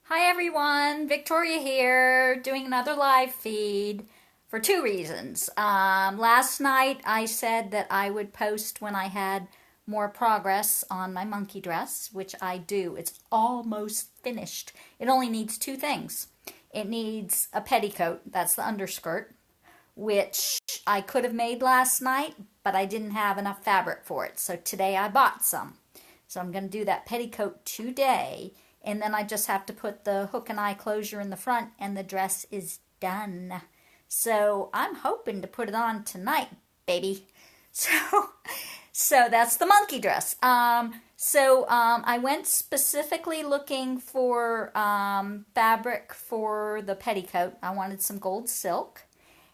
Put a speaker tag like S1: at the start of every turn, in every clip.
S1: Hi everyone, Victoria here, doing another live feed for two reasons. Last night I said that I would post when I had more progress on my monkey dress, which I do. It's almost finished. It only needs two things. It needs a petticoat, that's the underskirt, which I could have made last night, but I didn't have enough fabric for it. So today I bought some. So I'm going to do that petticoat today. And then I just have to put the hook and eye closure in the front and the dress is done. So I'm hoping to put it on tonight, baby. So that's the monkey dress. I went specifically looking for fabric for the petticoat. I wanted some gold silk.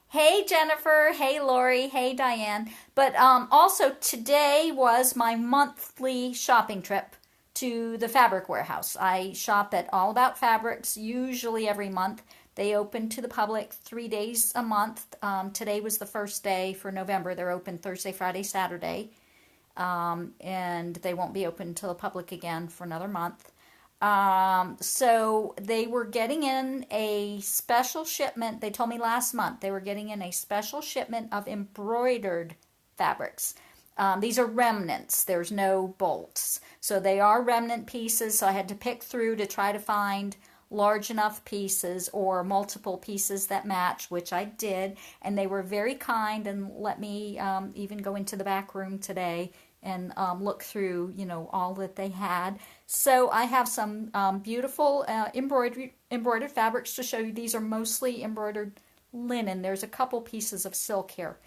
S1: Hey Jennifer, hey Lori, hey Diane. But also today was my monthly shopping trip to the Fabric Warehouse. I shop at All About Fabrics usually every month. They open to the public 3 days a month. Today was the first day for November. They're open Thursday, Friday, Saturday. And they won't be open to the public again for another month. So they were getting in a special shipment. They told me last month they were getting in a special shipment of embroidered fabrics. These are remnants. There's no bolts. So they are remnant pieces. So I had to pick through to try to find large enough pieces or multiple pieces that match, which I did. And they were very kind and let me even go into the back room today and look through, all that they had. So I have some beautiful embroidered fabrics to show you. These are mostly embroidered linen. There's a couple pieces of silk here.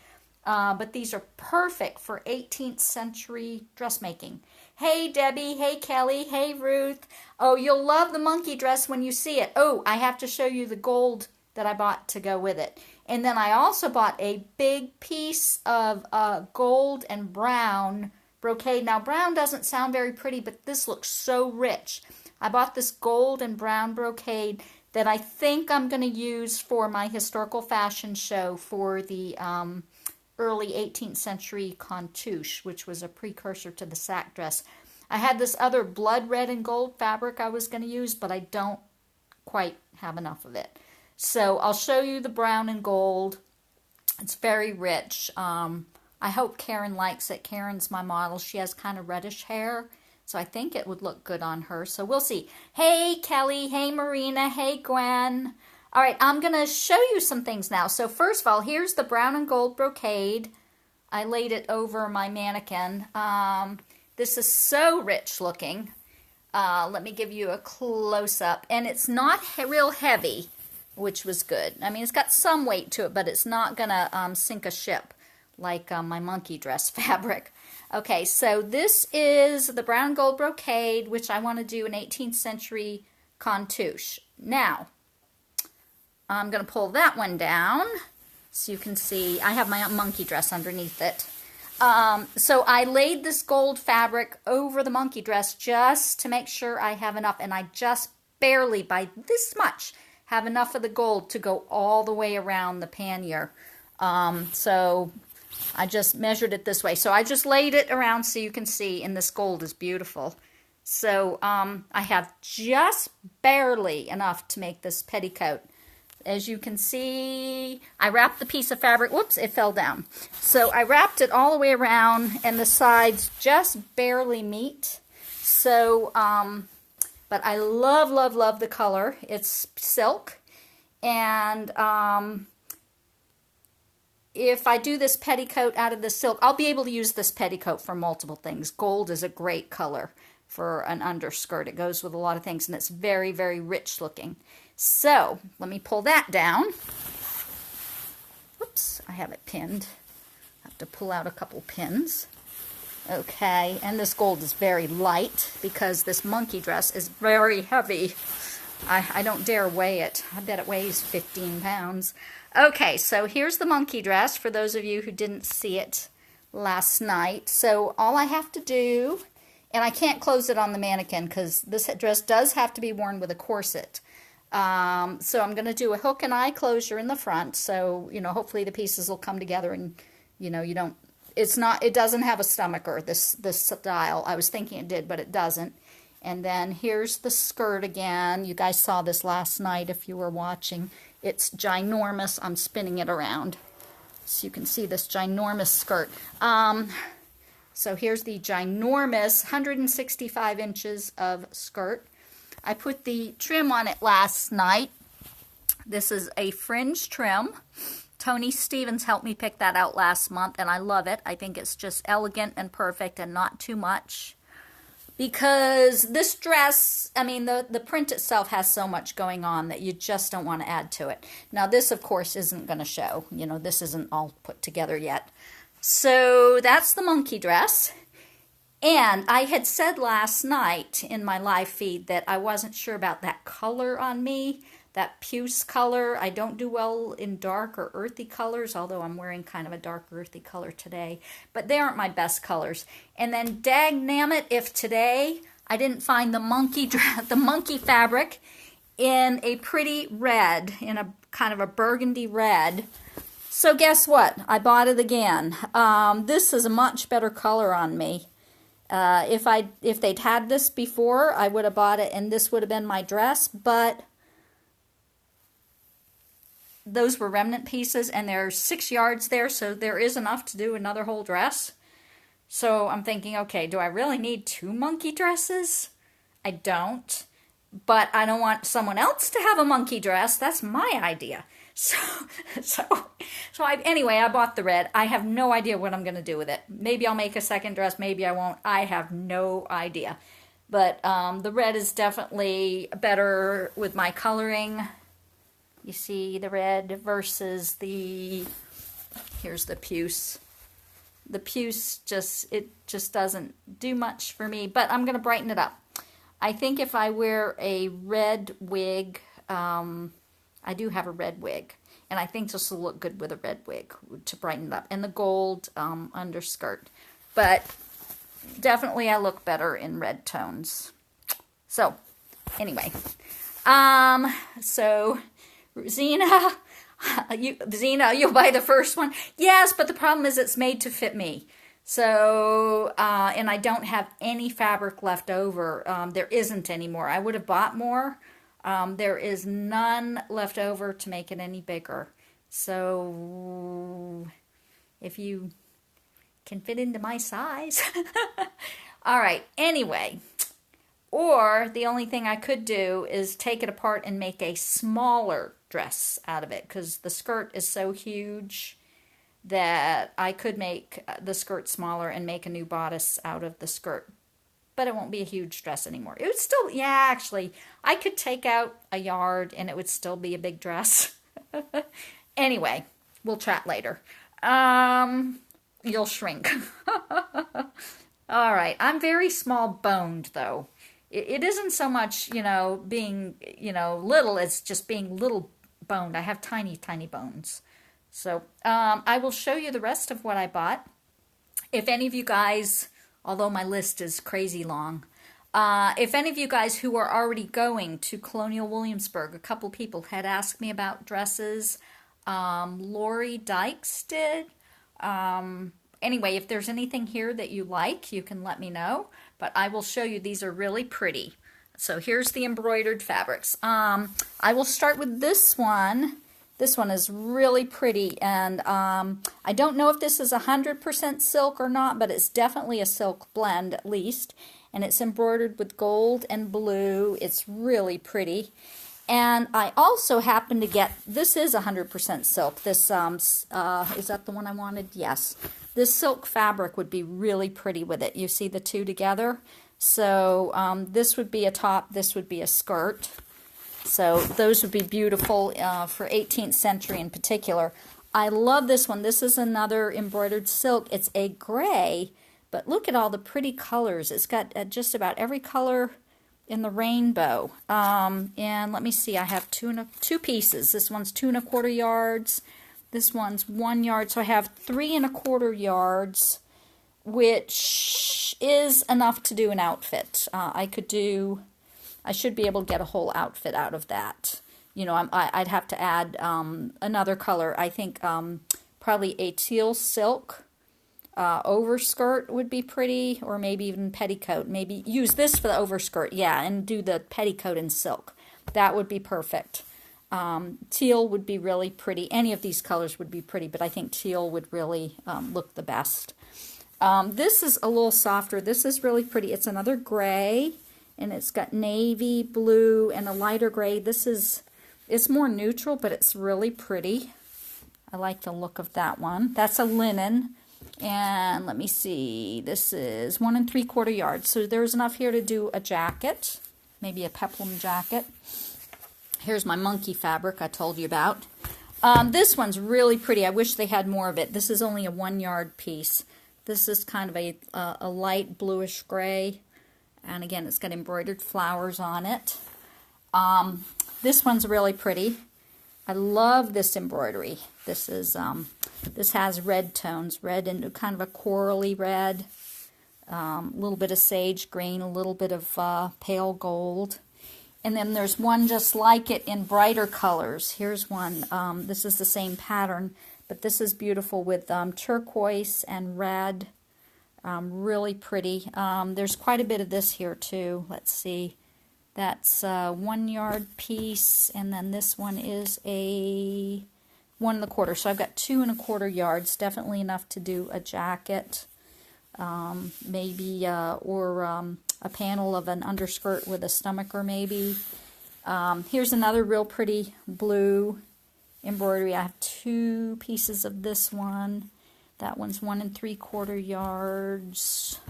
S1: But these are perfect for 18th century dressmaking. Hey Debbie, hey Kelly, hey Ruth. Oh, you'll love the monkey dress when you see it. Oh, I have to show you the gold that I bought to go with it. And then I also bought a big piece of gold and brown brocade. Now brown doesn't sound very pretty, but this looks so rich. I bought this gold and brown brocade that I think I'm going to use for my historical fashion show for the early 18th century contouse, which was a precursor to the sack dress. I had this other blood red and gold fabric I was going to use, but I don't quite have enough of it. So I'll show you the brown and gold. It's very rich. I hope Karen likes it. Karen's my model. She has kind of reddish hair, so I think it would look good on her. So we'll see. Hey Kelly, hey Marina, hey Gwen. All right, I'm going to show you some things now. So first of all, here's the brown and gold brocade. I laid it over my mannequin. This is so rich looking. Let me give you a close-up. And it's not real heavy, which was good. I mean, it's got some weight to it, but it's not going to sink a ship like my monkey dress fabric. Okay, so this is the brown and gold brocade, which I want to do an 18th century contouse. Now, I'm going to pull that one down so you can see. I have my monkey dress underneath it. So I laid this gold fabric over the monkey dress just to make sure I have enough. And I just barely, by this much, have enough of the gold to go all the way around the pannier. So I just measured it this way. So I just laid it around so you can see. And this gold is beautiful. So I have just barely enough to make this petticoat. As you can see, I wrapped the piece of fabric. Whoops, it fell down. So I wrapped it all the way around, and the sides just barely meet. So, but I love, love, love the color. It's silk. And if I do this petticoat out of the silk, I'll be able to use this petticoat for multiple things. Gold is a great color for an underskirt. It goes with a lot of things, and it's very, very rich looking. So, let me pull that down. Whoops, I have it pinned. I have to pull out a couple pins. Okay, and this gold is very light because this monkey dress is very heavy. I don't dare weigh it. I bet it weighs 15 pounds. Okay, so here's the monkey dress for those of you who didn't see it last night. So all I have to do, and I can't close it on the mannequin because this dress does have to be worn with a corset. So I'm going to do a hook and eye closure in the front. So, hopefully the pieces will come together and, it doesn't have a stomacher, this style. I was thinking it did, but it doesn't. And then here's the skirt again. You guys saw this last night if you were watching. It's ginormous. I'm spinning it around so you can see this ginormous skirt. So here's the ginormous 165 inches of skirt. I put the trim on it last night. This is a fringe trim. Tony Stevens helped me pick that out last month, and I love it. I think it's just elegant and perfect and not too much. Because this dress, I mean, the print itself has so much going on that you just don't want to add to it. Now, this, of course, isn't going to show. You know, this isn't all put together yet. So that's the monkey dress. And I had said last night in my live feed that I wasn't sure about that color on me, that puce color. I don't do well in dark or earthy colors, although I'm wearing kind of a dark earthy color today. But they aren't my best colors. And then dagnammit if today I didn't find the monkey fabric in a pretty red, in a kind of a burgundy red. So guess what? I bought it again. This is a much better color on me. If they'd had this before, I would have bought it and this would have been my dress, but those were remnant pieces and there's 6 yards there, so there is enough to do another whole dress. So I'm thinking, okay, do I really need 2 monkey dresses? I don't, but I don't want someone else to have a monkey dress. That's my idea. Anyway, I bought the red. I have no idea what I'm going to do with it. Maybe I'll make a second dress. Maybe I won't. I have no idea. But the red is definitely better with my coloring. You see the red versus here's the puce. The puce just doesn't do much for me, but I'm going to brighten it up. I think if I wear a red wig, I do have a red wig, and I think this will look good with a red wig to brighten it up, and the gold underskirt. But definitely I look better in red tones. So, anyway. So, Zena, you'll buy the first one? Yes, but the problem is it's made to fit me. So, and I don't have any fabric left over. There isn't anymore. I would have bought more. There is none left over to make it any bigger. So, if you can fit into my size. All right, anyway. Or the only thing I could do is take it apart and make a smaller dress out of it, because the skirt is so huge that I could make the skirt smaller and make a new bodice out of the skirt. But it won't be a huge dress anymore. It would still, yeah, actually, I could take out a yard and it would still be a big dress. Anyway, we'll chat later. You'll shrink. All right, I'm very small boned though. It isn't so much, being, little, it's just being little boned. I have tiny, tiny bones. So, I will show you the rest of what I bought. If any of you guys, although my list is crazy long, if any of you guys who are already going to Colonial Williamsburg, a couple people had asked me about dresses. Lori Dykes did. Anyway, if there's anything here that you like, you can let me know. But I will show you. These are really pretty. So here's the embroidered fabrics. I will start with this one. This one is really pretty, and I don't know if this is 100% silk or not, but it's definitely a silk blend at least, and it's embroidered with gold and blue. It's really pretty. And I also happened to get, this is 100% silk. This, is that the one I wanted? Yes. This silk fabric would be really pretty with it. You see the two together? So this would be a top, this would be a skirt. So those would be beautiful for 18th century in particular. I love this one. This is another embroidered silk. It's a gray, but look at all the pretty colors. It's got just about every color in the rainbow. And let me see, I have two pieces. This one's 2 1/4 yards. This one's 1 yard. So I have 3 1/4 yards, which is enough to do an outfit. I should be able to get a whole outfit out of that. I'd have to add another color. I think probably a teal silk overskirt would be pretty, or maybe even petticoat. Maybe use this for the overskirt, yeah, and do the petticoat in silk. That would be perfect. Teal would be really pretty. Any of these colors would be pretty, but I think teal would really look the best. This is a little softer. This is really pretty. It's another gray, and it's got navy, blue, and a lighter gray. It's more neutral, but it's really pretty. I like the look of that one. That's a linen. And let me see, this is 1 3/4 yards. So there's enough here to do a jacket, maybe a peplum jacket. Here's my monkey fabric I told you about. This one's really pretty. I wish they had more of it. This is only a 1 yard piece. This is kind of a light bluish gray. And again, it's got embroidered flowers on it. This one's really pretty. I love this embroidery. This has red tones, red and kind of a corally red, a little bit of sage green, a little bit of pale gold. And then there's one just like it in brighter colors. Here's one. This is the same pattern, but this is beautiful with turquoise and red. Really pretty. There's quite a bit of this here too. Let's see. That's a 1 yard piece, and then this one is a 1 1/4. So I've got 2 1/4 yards, definitely enough to do a jacket, maybe, or a panel of an underskirt with a stomacher maybe. Here's another real pretty blue embroidery. I have 2 pieces of this one. That one's 1 3/4 yards.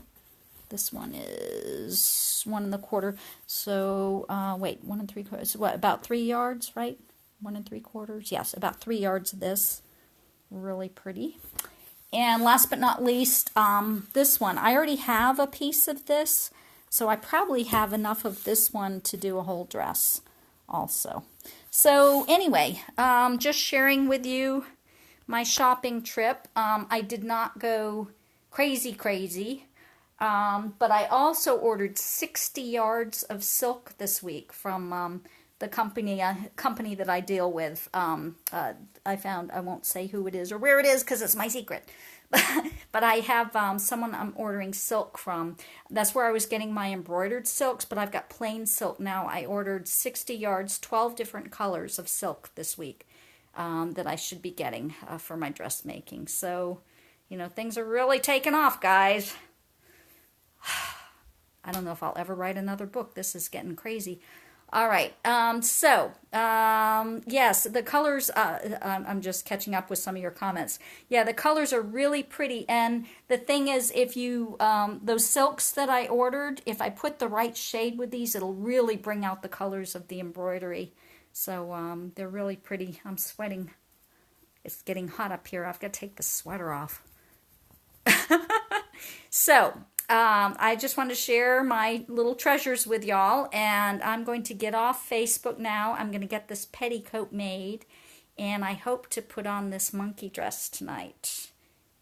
S1: This one is 1 1/4. So, wait, 1 3/4. So what, about 3 yards, right? 1 3/4. Yes, about 3 yards of this. Really pretty. And last but not least, this one. I already have a piece of this, so I probably have enough of this one to do a whole dress also. So anyway, just sharing with you my shopping trip. I did not go crazy. But I also ordered 60 yards of silk this week from the company that I deal with. I found, I won't say who it is or where it is because it's my secret. But I have someone I'm ordering silk from. That's where I was getting my embroidered silks, but I've got plain silk now. I ordered 60 yards, 12 different colors of silk this week that I should be getting for my dressmaking. So, you know, things are really taking off, guys. I don't know if I'll ever write another book. This is getting crazy. All right. Yes, the colors, I'm just catching up with some of your comments. Yeah, the colors are really pretty. And the thing is, if you, those silks that I ordered, if I put the right shade with these, it'll really bring out the colors of the embroidery. So they're really pretty. I'm sweating. It's getting hot up here. I've got to take the sweater off. So, I just wanted to share my little treasures with y'all, and I'm going to get off Facebook now. I'm going to get this petticoat made, and I hope to put on this monkey dress tonight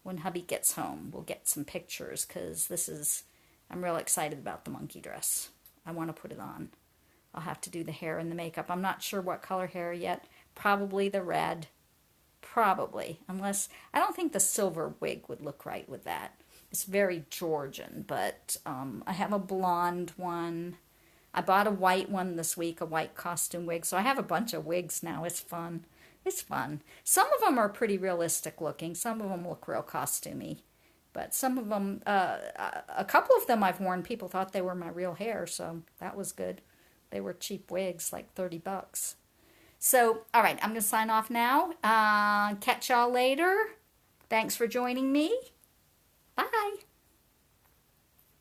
S1: when hubby gets home. We'll get some pictures, because I'm real excited about the monkey dress. I want to put it on. I'll have to do the hair and the makeup. I'm not sure what color hair yet. Probably the red. Probably. Unless, I don't think the silver wig would look right with that. It's very Georgian, but I have a blonde one. I bought a white one this week, a white costume wig. So I have a bunch of wigs now. It's fun. It's fun. Some of them are pretty realistic looking. Some of them look real costumey. But some of them, a couple of them I've worn, people thought they were my real hair. So that was good. They were cheap wigs, like $30. So, all right, I'm going to sign off now. Catch y'all later. Thanks for joining me.